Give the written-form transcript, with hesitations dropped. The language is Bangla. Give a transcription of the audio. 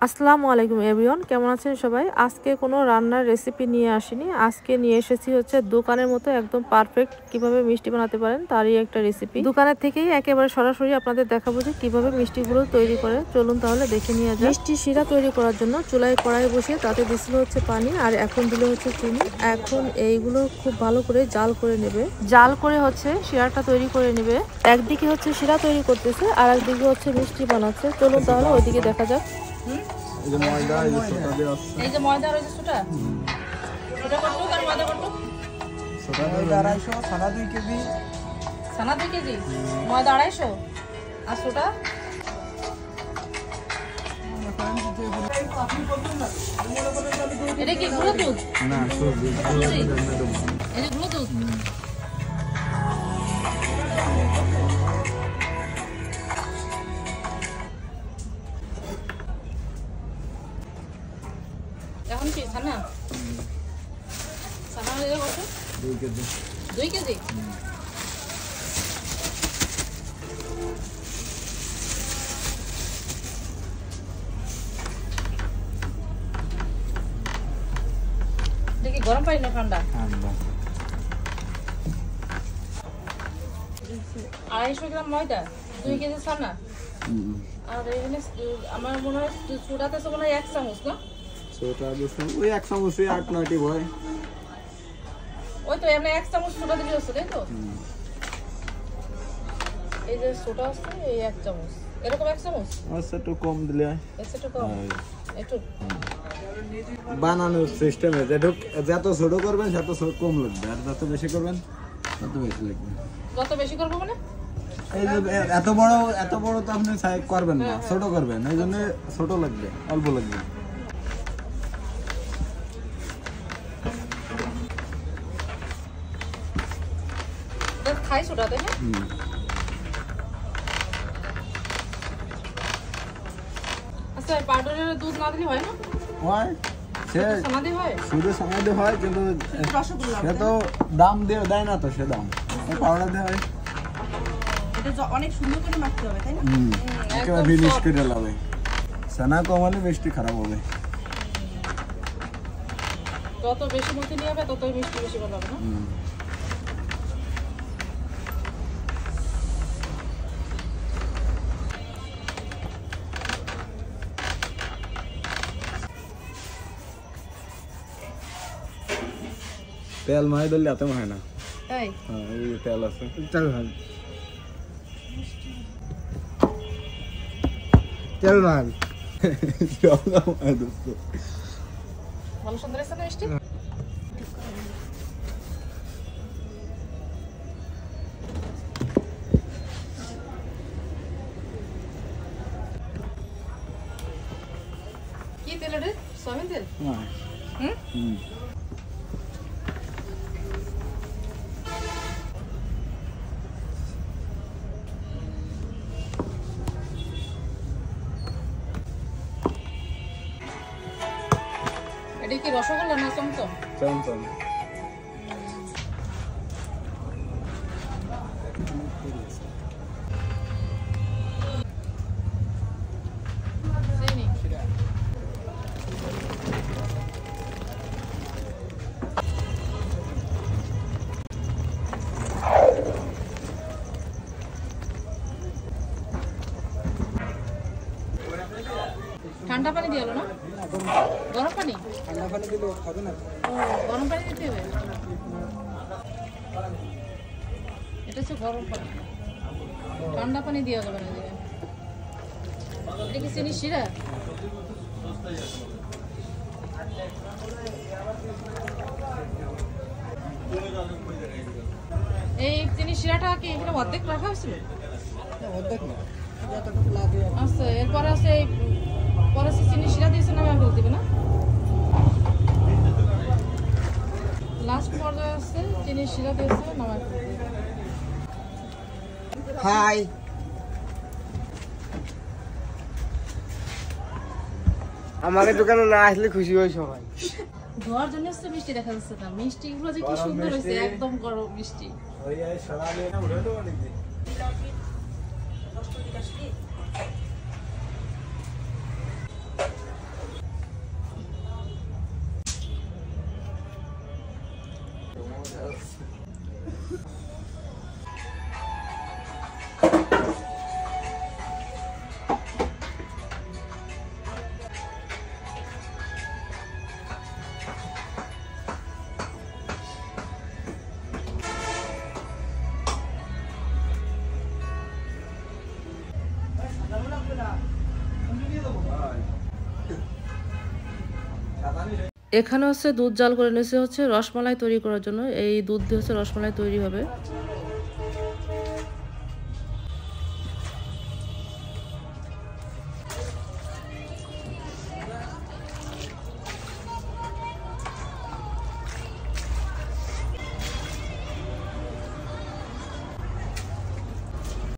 আসসালামু আলাইকুম এভরিওয়ান, কেমন আছেন সবাই? আজকে কোনো রান্নার রেসিপি নিয়ে আসিনি। আজকে নিয়ে এসেছি হচ্ছে দোকানের মতো একদম পারফেক্ট কিভাবে মিষ্টি বানাতে পারেন তারই একটা রেসিপি। দোকানের থেকেই একেবারে সরাসরি আপনাদের দেখাবো যে কিভাবে মিষ্টিগুলো তৈরি করে। চলুন তাহলে দেখে নিয়ে যাই। মিষ্টি শিরা তৈরি করার জন্য চুলায় কড়াই বসিয়ে তাতে দিছিল হচ্ছে পানি, আর এখন দিল হচ্ছে চিনি। এখন এইগুলো খুব ভালো করে জাল করে নেবে। জাল করে হচ্ছে শিরাটা তৈরি করে নেবে। একদিকে হচ্ছে শিরা তৈরি করতেছে আর একদিকে হচ্ছে মিষ্টি বানাচ্ছে। চলুন তাহলে ওইদিকে দেখা যাক। এই যে ময়দা, এই যে সোডা দিয়ে আছে। এই যে ময়দা আর এই যে সোডা। সোডা কত আর ময়দা কত? সোডা 250, ছানা 2 কেজি। ছানা 2 কেজি, ময়দা 250 আর সোডা এটা কি গুঁড়ো দুধ? না, সবজি এই যে গুঁড়ো দুধ। এখন কি ছানা? ছানা হয়ে কত? 2 কেজি। 2 কেজি? দেখি গরম পানি না ঠান্ডা? ঠান্ডা। 250 গ্রাম ময়দা, 2 কেজি ছানা। আর এখানে আমার মনে হয় সোডাতে তো মনে হয় 1 চামচ না? সোডা দিছেন ওই 1 চামচই 8-9টি হয়। ওই তো এমনি 1 চামচ সোডা দিলে হচ্ছে, তাই তো? এই যে সোডা আছে এই 1 চামচ, এরকম 1 চামচ আচ্ছা, একটু কম দিলে একটু কম, একটু বানানোর সিস্টেমে যত ছোট করবেন তত কম লাগবে, আর যত বেশি করবেন তত বেশি লাগবে। যত বেশি করবো মানে এই যে এত বড় তো আপনি করবেন না, ছোট করবেন, এই জন্য ছোট লাগবে, অল্প লাগবে। খাই সোডা, তাই না? আচ্ছা, পাউডারের দুধ না দিলে হয় না? হয়, সে সমাধি হয়, শুধু সমাধি হয়, কিন্তু সে তো দাম দিয়ে দেয় না, তো সে দাম পাউডার দিয়ে হয়। এটা অনেক সুন্দর করে মাখতে হবে, তাই না? একেবারে ফিনিশ করে লাবে। ছানা কম হলে মিষ্টি খারাপ হবে। যত বেশি মতি নিয়ে হবে ততই মিষ্টি বেশি ভালো হবে না? তেল মাই দিলে এত হয় না। তাই? হ্যাঁ, এই যে তেল আছে, তেল ভাল, তেল ভাল। ভালো সুন্দর আছে না মিষ্টি? কি তেল রে? সয়াবিন তেল? হ্যাঁ। হুম? এটা কি রসগোল্লা না চমচম? চমচম। চিনি। ঠান্ডা পানি দিয়ে হলো না? গরম পানি? ঠান্ডা পানি দিলে খাবে না। ও, গরম পানি দিতে হবে। এটা হচ্ছে গরম পানি, ঠান্ডা পানি দেওয়া যাবে না। এটা কি চিনি শিরা? এই চিনি শিরাটা কি এখানে অর্ধেক রাখা হয়েছিল? অর্ধেক না, যতটুকু লাগে। আচ্ছা, এরপরে আছে এই পরে চিনি শিরা দিয়েছে না, আমি দিবে না? লাস্ট পর্যায়ে আছে চিনি শিরা দিয়েছে, নামাই ফেলতে। হাই, আমাকে দোকানে না আসলে খুশি হয় সবাই। ধোয়ার জন্য হচ্ছে মিষ্টি দেখা যাচ্ছে না, মিষ্টিগুলো যে কি সুন্দর হয়েছে, একদম গরম মিষ্টি। এখানে হচ্ছে দুধ জাল করে নিয়েছে হচ্ছে রসমালাই তৈরি করার জন্য। এই দুধ দিয়ে হচ্ছে রসমালাই তৈরি হবে।